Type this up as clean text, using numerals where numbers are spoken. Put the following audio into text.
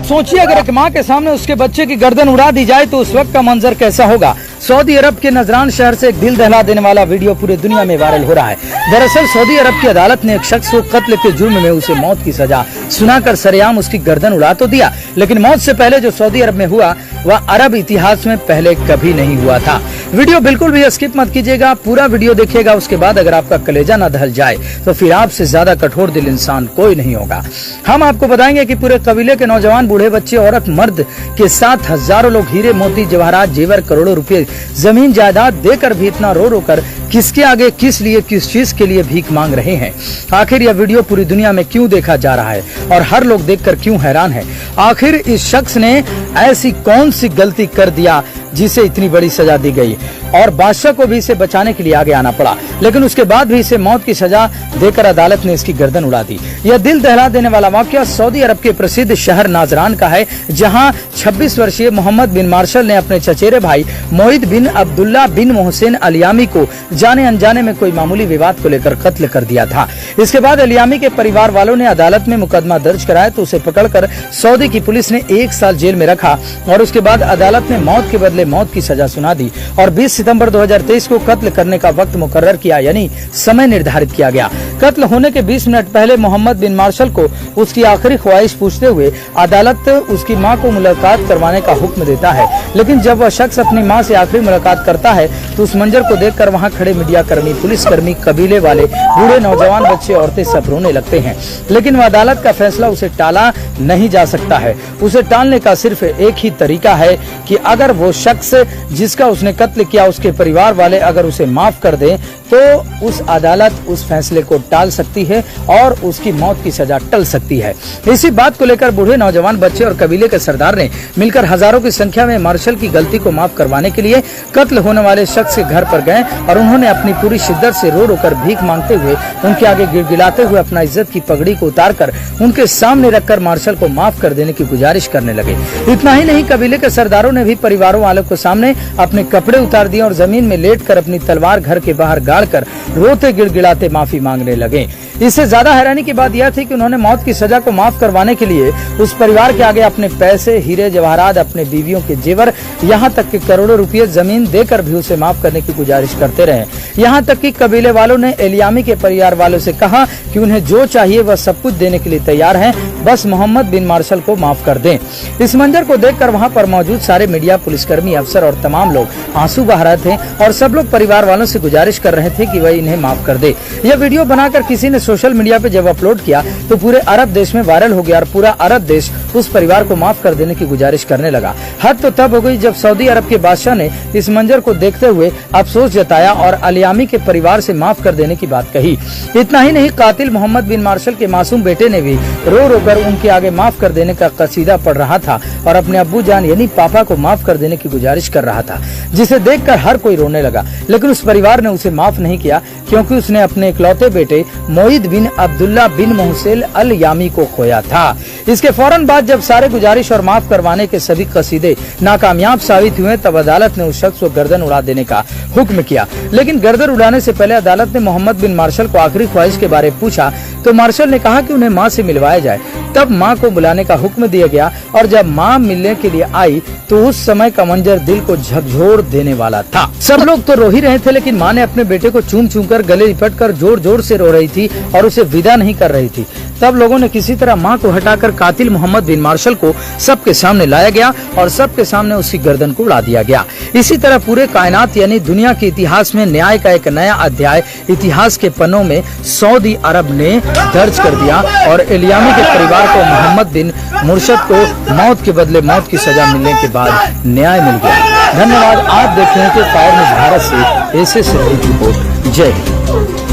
सोचिए अगर एक माँ के सामने उसके बच्चे की गर्दन उड़ा दी जाए तो उस वक्त का मंजर कैसा होगा। सऊदी अरब के नजरान शहर से एक दिल दहला देने वाला वीडियो पूरे दुनिया में वायरल हो रहा है। दरअसल सऊदी अरब की अदालत ने एक शख्स को कत्ल के जुर्म में उसे मौत की सजा सुनाकर सरेआम उसकी गर्दन उड़ा तो दिया, लेकिन मौत से पहले जो सऊदी अरब में हुआ वह अरब इतिहास में पहले कभी नहीं हुआ था। वीडियो बिल्कुल भी स्किप मत कीजिएगा, पूरा वीडियो देखिएगा। उसके बाद अगर आपका कलेजा न दहल जाए तो फिर आपसे ज्यादा कठोर दिल इंसान कोई नहीं होगा। हम आपको बताएंगे कि पूरे कबीले के नौजवान, बूढ़े, बच्चे, औरत, मर्द के साथ हजारों लोग हीरे, मोती, जवाहरात, जेवर, करोड़ों रुपए, जमीन जायदाद देकर भी इतना रो रो कर किसके आगे, किस लिए, किस चीज के लिए भीख मांग रहे हैं। आखिर यह वीडियो पूरी दुनिया में क्यों देखा जा रहा है और हर लोग देखकर क्यों हैरान है। आखिर इस शख्स ने ऐसी कौन सी गलती कर दिया जिसे इतनी बड़ी सजा दी गई और बादशाह को भी इसे बचाने के लिए आगे आना पड़ा, लेकिन उसके बाद भी इसे मौत की सजा देकर अदालत ने इसकी गर्दन उड़ा दी। यह दिल दहला देने वाला वाकया सऊदी अरब के प्रसिद्ध शहर नाजरान का है, जहां 26 वर्षीय मोहम्मद बिन मार्शल ने अपने चचेरे भाई मोहित बिन अब्दुल्ला बिन मोहसिन अलियामी को जाने अनजाने में कोई मामूली विवाद को लेकर कत्ल कर दिया था। इसके बाद अलियामी के परिवार वालों ने अदालत में मुकदमा दर्ज कराया तो उसे पकड़कर सऊदी की पुलिस ने 1 साल जेल में रखा और उसके बाद अदालत ने मौत के बदले मौत की सजा सुना दी और 20 सितंबर 2023 को कत्ल करने का वक्त मुकर्रर किया, यानी समय निर्धारित किया गया। कत्ल होने के 20 मिनट पहले मोहम्मद बिन मार्शल को उसकी आखिरी ख्वाहिश पूछते हुए अदालत उसकी मां को मुलाकात करवाने का हुक्म देता है, लेकिन जब वह शख्स अपनी मां से आखिरी मुलाकात करता है तो उस मंजर को देखकर वहां खड़े मीडिया कर्मी, पुलिस कर्मी, कबीले वाले, बूढ़े, नौजवान, बच्चे, औरतें सब रोने लगते हैं। लेकिन वह अदालत का फैसला उसे टाला नहीं जा सकता है। उसे टालने का सिर्फ एक ही तरीका है कि अगर वो शख्स जिसका उसने कत्ल किया उसके परिवार वाले अगर उसे माफ कर दें तो उस अदालत उस फैसले को टाल सकती है और उसकी मौत की सजा टल सकती है। इसी बात को लेकर बूढ़े, नौजवान, बच्चे और कबीले के सरदार ने मिलकर हजारों की संख्या में मार्शल की गलती को माफ करवाने के लिए कत्ल होने वाले शख्स के घर पर गए और उन्होंने अपनी पूरी शिद्दत से रो रो कर भीख मांगते हुए उनके आगे गिड़गिड़ाते हुए अपना इज्जत की पगड़ी को उतारकर उनके सामने रखकर मार्शल को माफ कर देने की गुजारिश करने लगे। इतना ही नहीं, कबीले के सरदारों ने भी परिवारों वालों के सामने अपने कपड़े उतार दिए और जमीन में लेटकर अपनी तलवार घर के बाहर गाड़कर रोते गिड़गिड़ाते माफी मांगने लगे। इससे ज्यादा हैरानी की बात यह थी कि उन्होंने मौत की सजा को माफ करवाने के लिए उस परिवार के आगे अपने पैसे, हीरे, जवाहरात, अपने बीवियों के जेवर, यहाँ तक कि करोड़ों रुपये जमीन देकर भी उसे माफ करने की गुजारिश करते रहे। यहाँ तक कि कबीले वालों ने अलियामी के परिवार वालों से कहा कि उन्हें जो चाहिए वह सब कुछ देने के लिए तैयार हैं, बस मोहम्मद बिन मार्शल को माफ कर दें। इस मंजर को देखकर वहाँ पर मौजूद सारे मीडिया, पुलिसकर्मी, अफसर और तमाम लोग आंसू बहा रहे थे और सब लोग परिवार वालों से गुजारिश कर रहे थे कि वह इन्हें माफ कर दे। यह वीडियो बनाकर किसी ने सोशल मीडिया पे जब अपलोड किया तो पूरे अरब देश में वायरल हो गया और पूरा अरब देश उस परिवार को माफ कर देने की गुजारिश करने लगा। हद तो तब हो गई जब सऊदी अरब के बादशाह ने इस मंजर को देखते हुए अफसोस जताया और अलियामी के परिवार से माफ कर देने की बात कही। इतना ही नहीं, कातिल मोहम्मद बिन मार्शल के मासूम बेटे ने भी रो रो कर उनके आगे माफ कर देने का कसीदा पढ़ रहा था और अपने अब्बू जान यानी पापा को माफ कर देने की गुजारिश कर रहा था, जिसे देखकर हर कोई रोने लगा। लेकिन उस परिवार ने उसे माफ नहीं किया क्योंकि उसने अपने इकलौते बेटे मोहित बिन अब्दुल्ला बिन मोहसिन अलियामी को खोया था। इसके फौरन बाद जब सारे गुजारिश और माफ करवाने के सभी कसीदे नाकामयाब साबित हुए तब अदालत ने उस शख्स को गर्दन उड़ा देने का हुक्म किया। लेकिन गर्दन उड़ाने से पहले अदालत ने मोहम्मद बिन मार्शल को आखिरी ख्वाहिश के बारे में पूछा तो मार्शल ने कहा कि उन्हें मां से मिलवाया जाए। तब मां को बुलाने का हुक्म दिया गया और जब मां मिलने के लिए आई तो उस समय का मंजर दिल को झकझोर देने वाला था। सब लोग तो रो ही रहे थे, लेकिन मां ने अपने बेटे को चूम चूम कर गले लिपट कर जोर जोर से रो रही थी और उसे विदा नहीं कर रही थी। तब लोगों ने किसी तरह मां को हटाकर कातिल मोहम्मद बिन मार्शल को सबके सामने लाया गया और सबके सामने उसकी गर्दन को उड़ा दिया गया। इसी तरह पूरे कायनात यानी दुनिया के इतिहास में न्याय का एक नया अध्याय इतिहास के पन्नों में सऊदी अरब ने दर्ज कर दिया और अलियामी के परिवार को मोहम्मद बिन मुर्शद को मौत के बदले मौत की सजा मिलने के बाद न्याय मिल गया। धन्यवाद। आप देख रहे थे फायर न्यूज़ भारत से ऐसे रिपोर्ट। जय हिंद।